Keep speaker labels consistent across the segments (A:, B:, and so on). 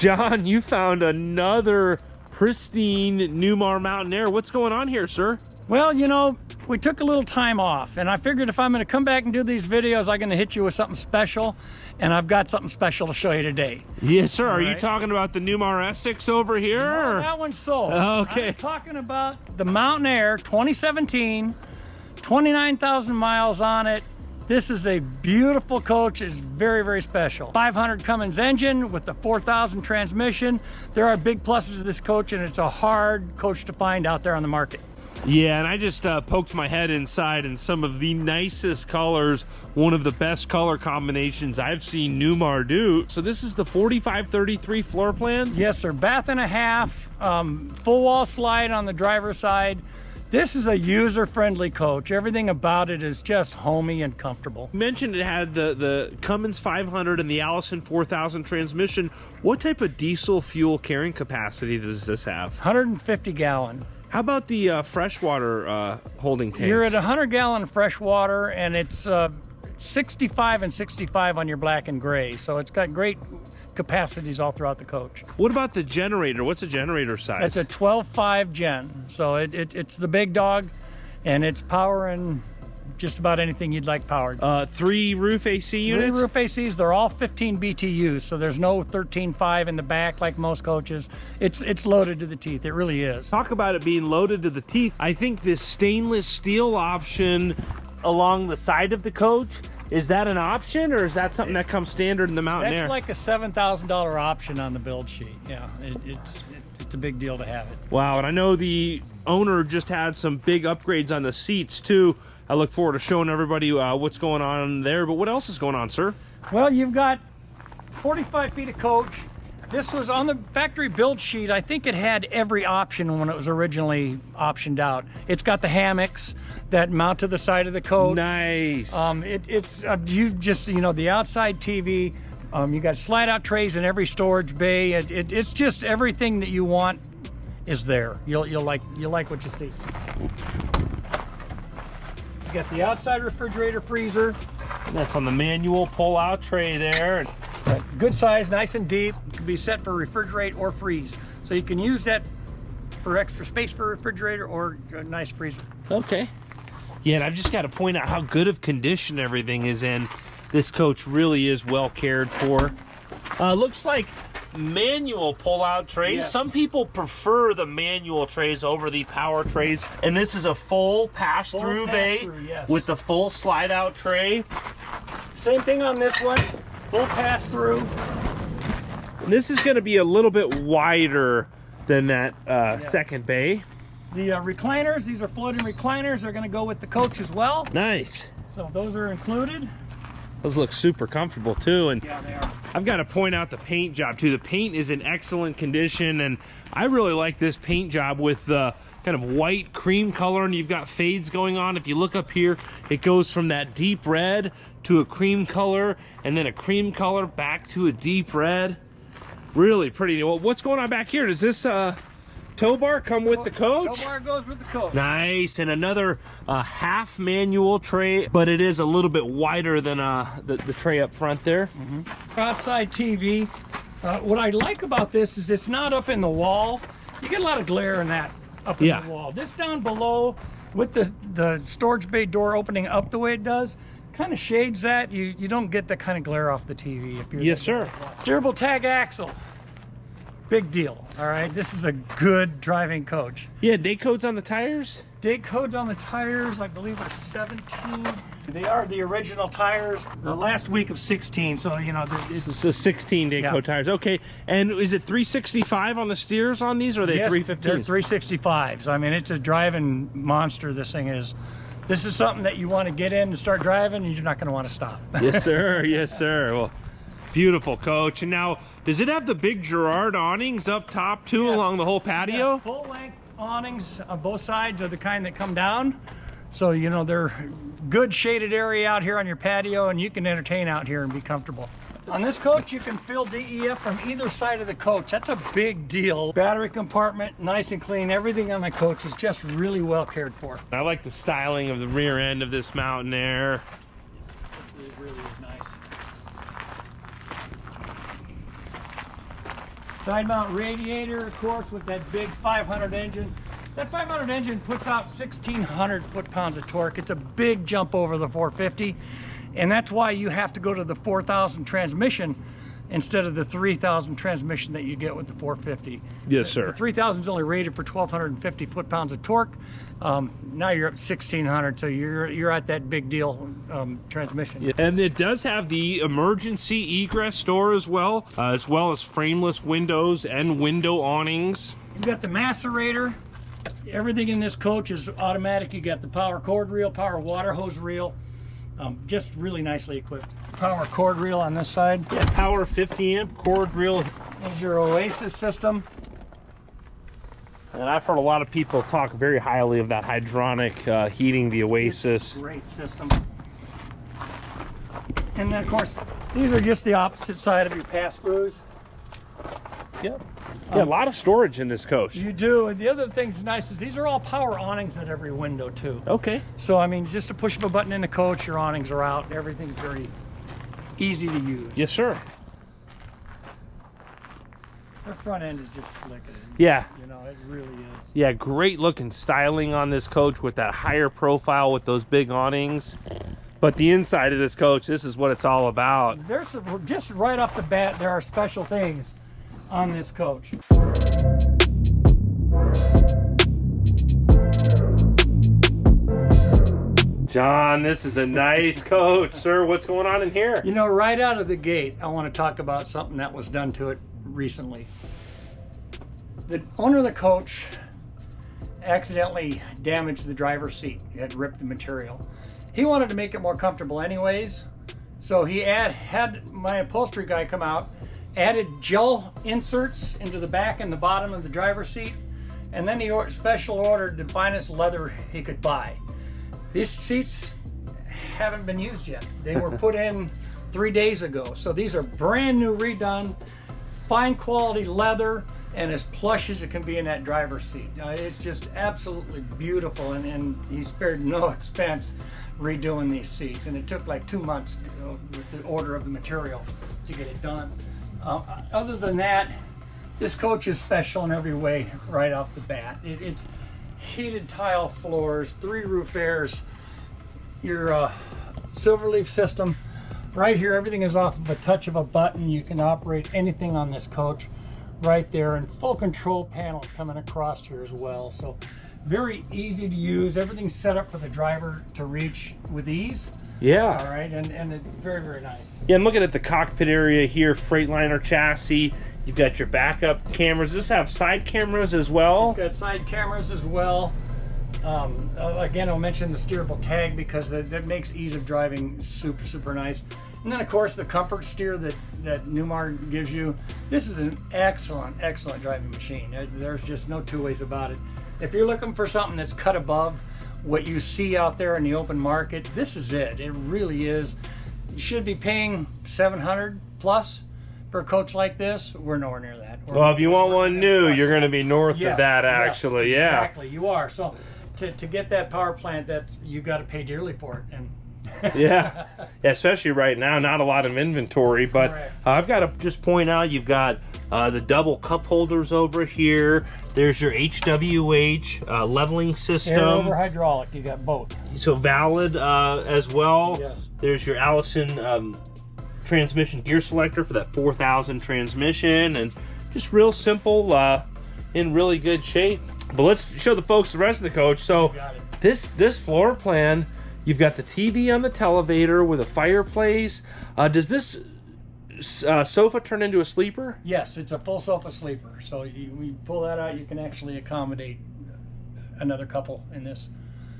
A: John, you found another pristine Newmar Mountain Aire. What's going on here, sir?
B: Well, you know, we took a little time off, and I figured if I'm going to come back and do these videos, I'm going to hit you with something special, and I've got something special to show you today.
A: Yes, sir. Are you talking about the Newmar Essex over here?
B: No, that one's sold.
A: Okay.
B: I'm talking about the Mountain Aire 2017, 29,000 miles on it. This is a beautiful coach. It's very, very special. 500 Cummins engine with the 4,000 transmission. There are big pluses of this coach, and it's a hard coach to find out there on the market.
A: Yeah, and I just poked my head inside, and some of the nicest colors, one of the best color combinations I've seen Newmar do. So this is the 4533 floor plan?
B: Yes, sir. Bath and a half, full wall slide on the driver's side. This is a user-friendly coach. Everything about it is just homey and comfortable.
A: You mentioned it had the Cummins 500 and the Allison 4000 transmission. What type of diesel fuel carrying capacity does this have?
B: 150 gallon.
A: How about the freshwater holding tanks?
B: You're at 100 gallon freshwater, and it's 65 and 65 on your black and gray. So it's got great capacities all throughout the coach.
A: What about the generator? What's the generator size?
B: It's a 12.5 gen. So it's the big dog, and it's powering just about anything you'd like powered.
A: 3 roof AC units?
B: 3 roof ACs. They're all 15 BTUs, so there's no 13.5 in the back like most coaches. It's loaded to the teeth. It really is.
A: Talk about it being loaded to the teeth. I think this stainless steel option along the side of the coach, is that an option, or is that something that comes standard in the Mountain Aire?
B: That's like a $7,000 option on the build sheet. Yeah, it's a big deal to have it.
A: Wow, and I know the owner just had some big upgrades on the seats too. I look forward to showing everybody what's going on there, but what else is going on, sir?
B: Well, you've got 45 feet of coach. This was on the factory build sheet. I think it had every option when it was originally optioned out. It's got the hammocks that mount to the side of the coach.
A: Nice.
B: You just, you know, the outside TV. You got slide out trays in every storage bay. It's just everything that you want is there. You'll like what you see. You got the outside refrigerator freezer.
A: And that's on the manual pull-out tray there.
B: Good size, nice and deep. It can be set for refrigerate or freeze. So you can use that for extra space for a refrigerator or a nice freezer.
A: Okay. Yeah, and I've just got to point out how good of condition everything is in. This coach really is well cared for. Looks like manual pull-out trays.
B: Yes.
A: Some people prefer the manual trays over the power trays. And this is a full pass-through bay
B: yes,
A: with the full slide-out tray.
B: Same thing on this one. Full pass-through.
A: This is going to be a little bit wider than that second bay.
B: The recliners, these are floating recliners. They're going to go with the coach as well.
A: Nice.
B: So those are included.
A: Those look super comfortable too. And
B: yeah, they are.
A: I've got to point out the paint job too. The paint is in excellent condition, and I really like this paint job with the kind of white cream color, and you've got fades going on. If you look up here, it goes from that deep red to a cream color, and then a cream color back to a deep red. Really pretty. Well, what's going on back here? Does this tow bar come with the coach?
B: Tow bar goes with the coach.
A: Nice. And another half manual tray, but it is a little bit wider than the tray up front there.
B: Cross-side TV. What I like about this is it's not up in the wall. You get a lot of glare in that up in the wall. This down below with the storage bay door opening up the way it does kind of shades that. You don't get that kind of glare off the TV. If you're
A: yes, sir.
B: Durable tag axle. Big deal. All right, this is a good driving coach.
A: Yeah, day codes on the tires?
B: Day codes on the tires, I believe, are 17. They are the original tires, the last week of 16. So, you know,
A: this is a 16 day code tires. Okay, and is it 365 on the steers on these, or are they 315?
B: They're 365s. I mean, it's a driving monster, this thing is. This is something that you want to get in and start driving, and you're not going to want to stop.
A: Yes, sir. Yes, sir. Well, beautiful coach. And now, does it have the big Girard awnings up top too, along the whole patio?
B: Yes, full length awnings on both sides are the kind that come down. So, you know, they're good shaded area out here on your patio, and you can entertain out here and be comfortable. On this coach, you can fill DEF from either side of the coach. That's a big deal. Battery compartment, nice and clean. Everything on the coach is just really well cared for.
A: I like the styling of the rear end of this Mountain Aire.
B: It really is nice. Side mount radiator, of course, with that big 500 engine. That 500 engine puts out 1,600 foot-pounds of torque. It's a big jump over the 450, and that's why you have to go to the 4,000 transmission instead of the 3,000 transmission that you get with the 450.
A: Yes, sir.
B: The 3,000 is only rated for 1,250 foot-pounds of torque. Now you're up 1,600, so you're at that big deal transmission.
A: Yeah. And it does have the emergency egress door as well as frameless windows and window awnings.
B: You've got the macerator. Everything in this coach is automatic. You got the power cord reel, power water hose reel. Just really nicely equipped. Power cord reel on this side.
A: Yeah, power 50 amp cord reel.
B: Is your Oasis system.
A: And I've heard a lot of people talk very highly of that hydronic heating, the Oasis.
B: Great system. And then of course, these are just the opposite side of your pass-throughs.
A: Yep. Yeah, a lot of storage in this coach.
B: You do, and the other thing's nice is these are all power awnings at every window too.
A: Okay.
B: So I mean, just a push of a button in the coach, your awnings are out. Everything's very easy to use.
A: Yes, sir.
B: Their front end is just slick.
A: Yeah.
B: You know, it really is.
A: Yeah, great looking styling on this coach with that higher profile with those big awnings. But the inside of this coach, this is what it's all about.
B: There's just right off the bat, there are special things on this coach.
A: John, this is a nice coach, sir. What's going on in here?
B: You know, right out of the gate, I want to talk about something that was done to it recently. The owner of the coach accidentally damaged the driver's seat. He had ripped the material. He wanted to make it more comfortable anyways, so he had my upholstery guy come out, added gel inserts into the back and the bottom of the driver's seat, and then he special ordered the finest leather he could buy. These seats haven't been used yet. They were put in 3 days ago, so these are brand new, redone, fine quality leather, and as plush as it can be in that driver's seat. It's just absolutely beautiful, and he spared no expense redoing these seats, and it took like 2 months with the order of the material to get it done. Other than that, this coach is special in every way right off the bat. It's heated tile floors, 3 roof airs, your Silverleaf system. Right here, everything is off of a touch of a button. You can operate anything on this coach right there, and full control panel coming across here as well. So very easy to use. Everything's set up for the driver to reach with ease.
A: Yeah.
B: All right, and it's very, very nice.
A: Yeah, I'm looking at the cockpit area here, Freightliner chassis. You've got your backup cameras. Does this have side cameras as well?
B: It's got side cameras as well. Again, I'll mention the steerable tag because that makes ease of driving super, super nice. And then, of course, the comfort steer that Newmar gives you. This is an excellent, excellent driving machine. There's just no two ways about it. If you're looking for something that's cut above what you see out there in the open market, this is it. It really is. You should be paying $700 plus for a coach like this. We're nowhere near that.
A: Well, if you want one new, you're going to be north of that, actually.
B: Yes,
A: yeah.
B: Exactly, you are. So to get that power plant, you got to pay dearly for it. And
A: yeah, especially right now, not a lot of inventory, but I've got to just point out, you've got the double cup holders over here. There's your HWH leveling system.
B: Air over hydraulic, you got both.
A: So valid as well.
B: Yes.
A: There's your Allison transmission gear selector for that 4,000 transmission, and just real simple, in really good shape. But let's show the folks the rest of the coach. So this floor plan, you've got the TV on the televator with a fireplace. Does this sofa turn into a sleeper?
B: Yes, it's a full sofa sleeper. So we pull that out, you can actually accommodate another couple in this.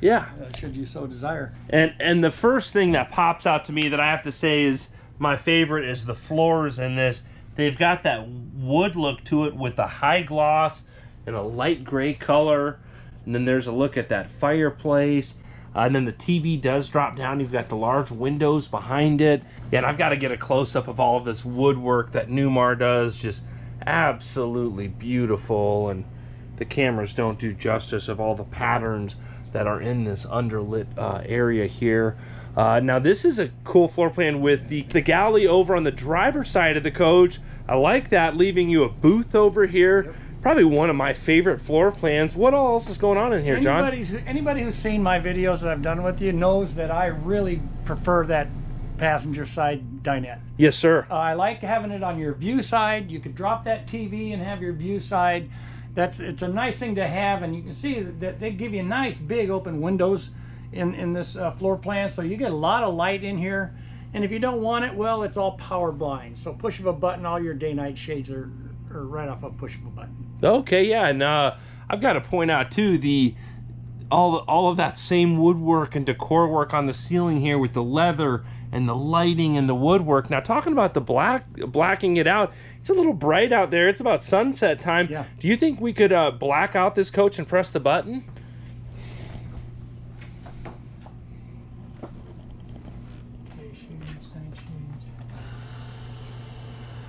A: Yeah.
B: Should you so desire.
A: And the first thing that pops out to me that I have to say is my favorite is the floors in this. They've got that wood look to it with the high gloss and a light gray color. And then there's a look at that fireplace. And then the TV does drop down. You've got the large windows behind it. Yeah, and I've got to get a close-up of all of this woodwork that Newmar does. Just absolutely beautiful. And the cameras don't do justice of all the patterns that are in this underlit area here. Now this is a cool floor plan with the galley over on the driver's side of the coach I like that, leaving you a booth over here.
B: Yep.
A: Probably one of my favorite floor plans. What else is going on in here, John?
B: Anybody who's seen my videos that I've done with you knows that I really prefer that passenger side dinette.
A: Yes, sir.
B: I like having it on your view side. You could drop that TV and have your view side. It's a nice thing to have, and you can see that they give you nice big open windows in this floor plan, so you get a lot of light in here. And if you don't want it, well, it's all power blind. So push of a button, all your day-night shades are right off a push of a button.
A: Okay, yeah, and I've got to point out too all of that same woodwork and decor work on the ceiling here with the leather and the lighting and the woodwork. Now, talking about the blacking it out, it's a little bright out there. It's about sunset time.
B: Yeah.
A: Do you think we could black out this coach and press the button?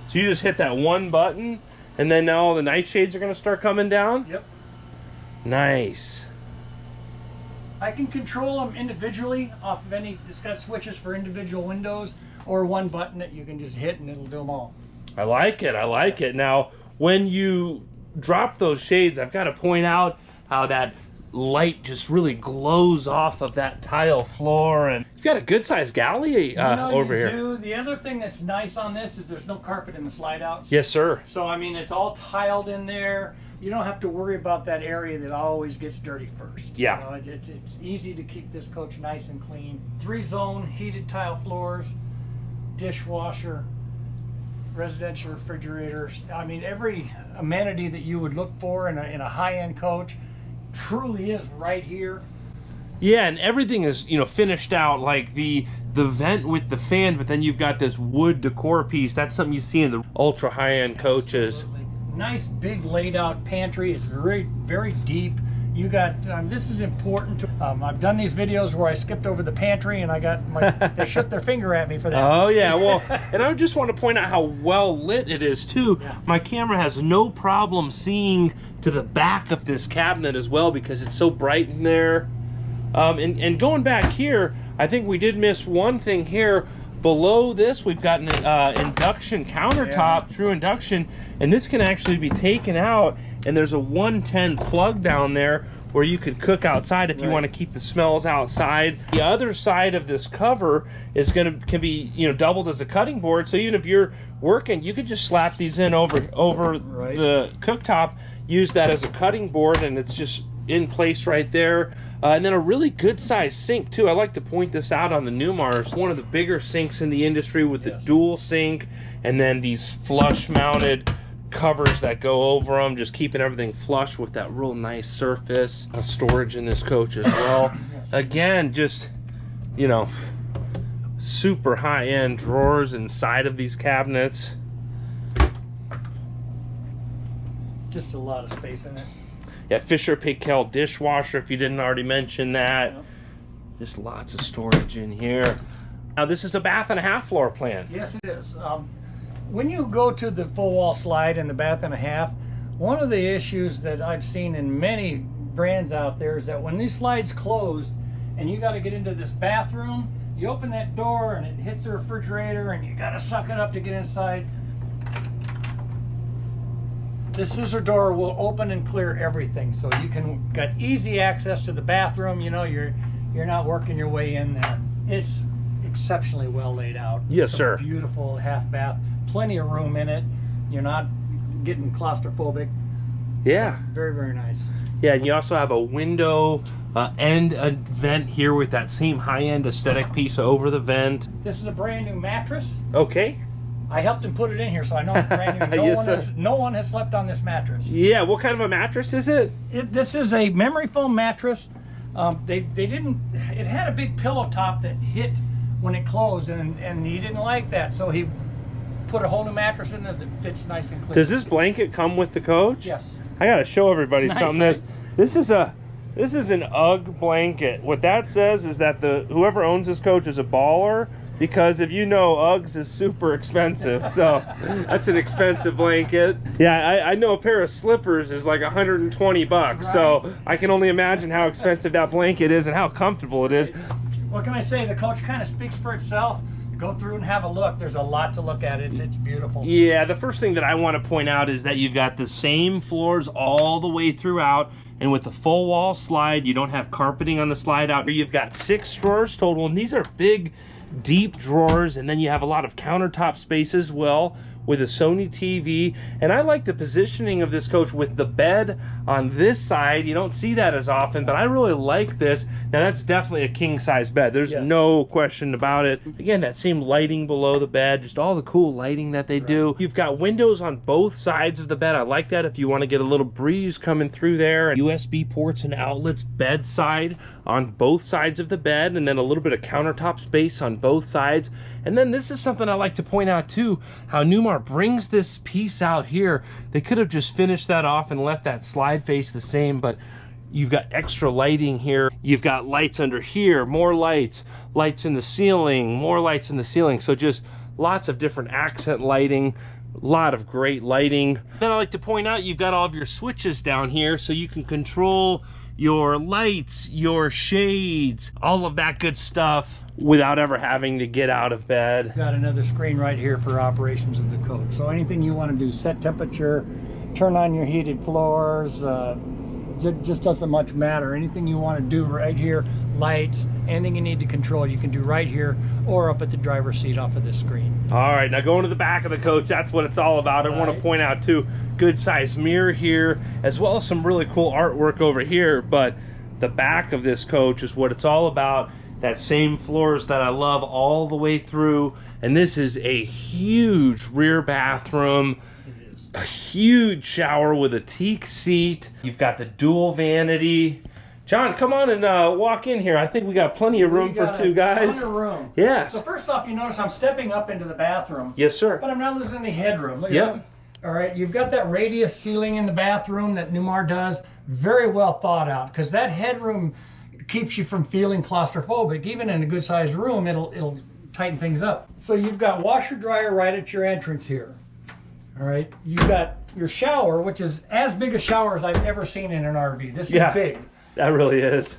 A: So you just hit that one button, and then now all the night shades are going to start coming down?
B: Yep.
A: Nice.
B: I can control them individually off of it's got switches for individual windows, or one button that you can just hit and it'll do them all.
A: I like it. I like it. Now, when you drop those shades, I've got to point out how that light just really glows off of that tile floor, and you've got a good sized galley over here.
B: The other thing that's nice on this is there's no carpet in the slide outs.
A: Yes, sir.
B: So I mean, it's all tiled in there. You don't have to worry about that area that always gets dirty first.
A: Yeah.
B: You know, it's easy to keep this coach nice and clean. 3-zone heated tile floors, dishwasher, residential refrigerators. I mean, every amenity that you would look for in a high-end coach truly is right here.
A: Yeah, and everything is, you know, finished out, like the vent with the fan, but then you've got this wood decor piece. That's something you see in the ultra high-end coaches.
B: Absolutely. Nice big laid out pantry. It's very, very deep. You got this is important. I've done these videos where I skipped over the pantry and I got they shook their finger at me for that.
A: Oh yeah, well, and I just want to point out how well lit it is too.
B: Yeah.
A: My camera has no problem seeing to the back of this cabinet as well because it's so bright in there. And going back here, I think we did miss one thing here. Below this, we've got an induction countertop, true induction, and this can actually be taken out, and there's a 110 plug down there where you could cook outside if you want to keep the smells outside. The other side of this cover is can be, you know, doubled as a cutting board, so even if you're working, you could just slap these in over the cooktop, use that as a cutting board, and it's just in place right there. And then a really good sized sink too. I like to point this out on the Newmars. One of the bigger sinks in the industry with the dual sink, and then these flush mounted covers that go over them, just keeping everything flush with that real nice surface. Storage in this coach as well. Again, just, you know, super high-end drawers inside of these cabinets.
B: Just a lot of space in it.
A: Yeah, Fisher Paykel dishwasher, if you didn't already mention that.
B: Yep.
A: Just lots of storage in here. Now, this is a bath and a half floor plan.
B: Yes, it is. When you go to the full wall slide and the bath and a half, one of the issues that I've seen in many brands out there is that when these slides closed and you got to get into this bathroom, you open that door and it hits the refrigerator and you got to suck it up to get inside. This scissor door will open and clear everything, so you can get easy access to the bathroom. You know, you're not working your way in there. It's exceptionally well laid out.
A: Yes,
B: it's
A: sir.
B: A beautiful half bath, plenty of room in it. You're not getting claustrophobic.
A: Yeah.
B: Very, very nice.
A: Yeah, and you also have a window and a vent here with that same high-end aesthetic piece over the vent.
B: This is a brand new mattress.
A: Okay.
B: I helped him put it in here, so I know it's brand new. No one has slept on this mattress.
A: Yeah, what kind of a mattress is it?
B: This is a memory foam mattress. It had a big pillow top that hit when it closed, and he didn't like that, so he put a whole new mattress in it that fits nice and clear.
A: Does this blanket come with the coach?
B: Yes.
A: I gotta show everybody
B: It's
A: something.
B: nice.
A: This is an UGG blanket. What that says is that whoever owns this coach is a baller, because if you know, Uggs is super expensive, so that's an expensive blanket. Yeah, I know a pair of slippers is like 120 bucks, so I can only imagine how expensive that blanket is and how comfortable it is.
B: What can I say? The coach kind of speaks for itself. Go through and have a look. There's a lot to look at. It's beautiful.
A: Yeah, the first thing that I want to point out is that you've got the same floors all the way throughout, and with the full wall slide, you don't have carpeting on the slide out here. You've got 6 drawers total, and these are big, deep drawers, and then you have a lot of countertop space as well with a Sony TV. And I like the positioning of this coach with the bed on this side. You don't see that as often, but I really like this. Now that's definitely a king size bed. There's no question about it. Again, that same lighting below the bed, just all the cool lighting that they do. You've got windows on both sides of the bed. I like that if you want to get a little breeze coming through there. USB ports and outlets bedside on both sides of the bed, and then a little bit of countertop space on both sides. And then this is something I like to point out too, how Newmar brings this piece out here. They could have just finished that off and left that slide face the same, but you've got extra lighting here. You've got lights under here, more lights, lights in the ceiling, more lights in the ceiling. So just lots of different accent lighting, a lot of great lighting. Then I like to point out you've got all of your switches down here so you can control your lights, your shades, all of that good stuff without ever having to get out of bed.
B: Got another screen right here for operations of the coach. So anything you want to do, set temperature, turn on your heated floors, just doesn't much matter. Anything you want to do right here, lights, anything you need to control, you can do right here or up at the driver's seat off of this screen.
A: All right, now going to the back of the coach, that's what it's all about. I want to point out too, good size mirror here, as well as some really cool artwork over here, but the back of this coach is what it's all about. That same floors that I love all the way through, and this is a huge rear bathroom. A huge shower with a teak seat. You've got the dual vanity. John, come on and walk in here. I think we got plenty of room for 2 guys.
B: Ton of room.
A: Yes.
B: So first off, you notice I'm stepping up into the bathroom.
A: Yes, sir.
B: But I'm not losing any headroom. Look at that. All right, you've got that radius ceiling in the bathroom that Newmar does. Very well thought out, because that headroom keeps you from feeling claustrophobic. Even in a good sized room, it'll tighten things up. So you've got washer dryer right at your entrance here. All right, you've got your shower, which is as big a shower as I've ever seen in an RV. This is big.
A: That really is.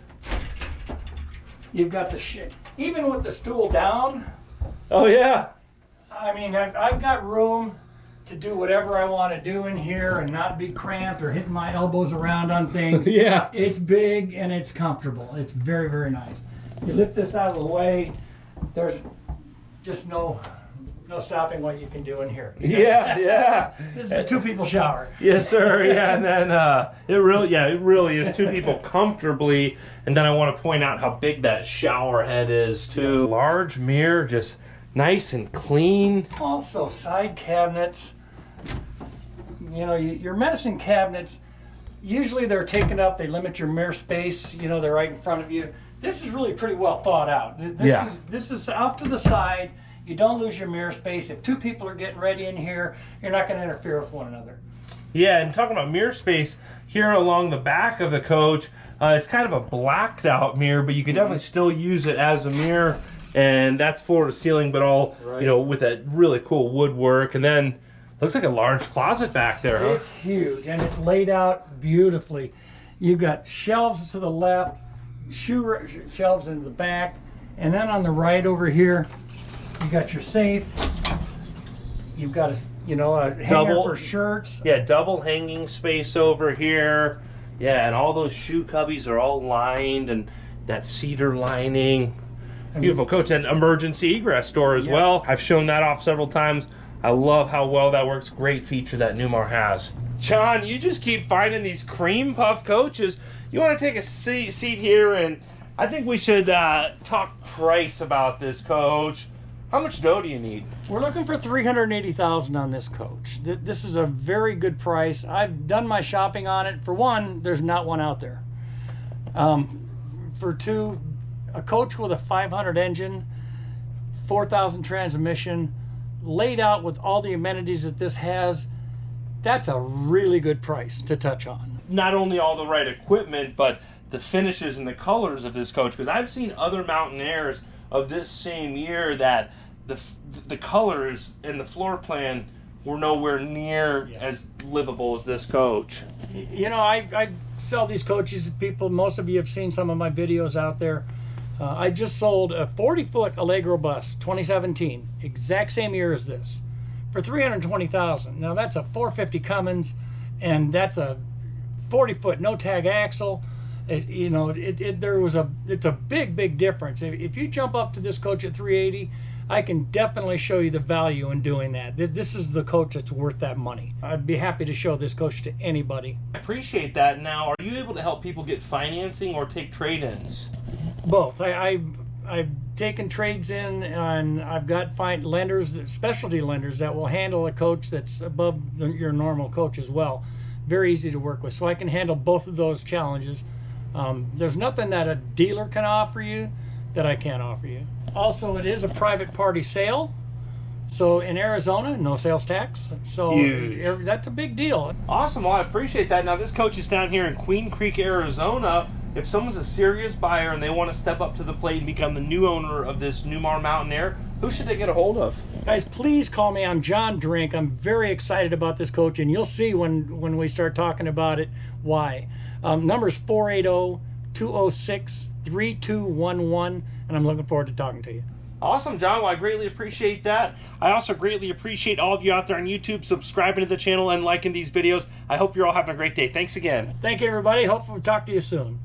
B: You've got the even with the stool down.
A: Oh yeah.
B: I mean, I've got room to do whatever I want to do in here and not be cramped or hitting my elbows around on things.
A: Yeah.
B: It's big and it's comfortable. It's very, very nice. You lift this out of the way, there's just no stopping what you can do in here.
A: Yeah.
B: This is a 2-people shower.
A: Yes, sir. Yeah, and then it really is 2 people comfortably. And then I want to point out how big that shower head is too. Yes. Large mirror, just nice and clean.
B: Also, side cabinets. You know, your medicine cabinets, usually they're taken up. They limit your mirror space. You know, they're right in front of you. This is really pretty well thought out. This is off to the side. You don't lose your mirror space. If 2 people are getting ready in here, you're not going to interfere with one another.
A: Yeah, and talking about mirror space, here along the back of the coach, it's kind of a blacked out mirror, but you can definitely still use it as a mirror, and that's floor to ceiling, but all, you know, with that really cool woodwork. And then looks like a large closet back there, huh?
B: It's huge, and it's laid out beautifully. You've got shelves to the left, shoe shelves in the back, and then on the right over here, you got your safe. You've got a hanger for shirts.
A: Yeah, double hanging space over here. Yeah, and all those shoe cubbies are all lined, and that cedar lining. Beautiful coach. And emergency egress door as well. I've shown that off several times. I love how well that works. Great feature that Newmar has. John, you just keep finding these cream puff coaches. You want to take a seat here, and I think we should talk price about this coach. How much dough do you need?
B: We're looking for $380,000 on this coach. This is a very good price. I've done my shopping on it. For one, there's not one out there. For 2, a coach with a 500 engine, 4,000 transmission, laid out with all the amenities that this has, that's a really good price to touch on.
A: Not only all the right equipment, but the finishes and the colors of this coach, because I've seen other Mountain Airs of this same year that the colors and the floor plan were nowhere near as livable as this coach.
B: You know, I sell these coaches to people. Most of you have seen some of my videos out there. I just sold a 40-foot Allegro bus, 2017, exact same year as this, for $320,000. Now that's a 450 Cummins, and that's a 40-foot no-tag axle. It's a big difference. If you jump up to this coach at 380, I can definitely show you the value in doing that. This is the coach that's worth that money. I'd be happy to show this coach to anybody.
A: I appreciate that. Now, are you able to help people get financing or take trade-ins?
B: Both. I've taken trades in, and I've got lenders, specialty lenders, that will handle a coach that's above your normal coach as well. Very easy to work with. So I can handle both of those challenges. There's nothing that a dealer can offer you that I can't offer you. Also, it is a private party sale. So in Arizona, no sales tax. So
A: huge.
B: That's a big deal.
A: Awesome. Well, I appreciate that. Now, this coach is down here in Queen Creek, Arizona. If someone's a serious buyer and they want to step up to the plate and become the new owner of this Newmar Mountain Aire, who should they get a hold of?
B: Guys, please call me. I'm John Drink. I'm very excited about this coach, and you'll see when we start talking about it why. Number is 480-206-3211, and I'm looking forward to talking to you.
A: Awesome, John. Well, I greatly appreciate that. I also greatly appreciate all of you out there on YouTube subscribing to the channel and liking these videos. I hope you're all having a great day. Thanks again.
B: Thank you, everybody. Hopefully we'll talk to you soon.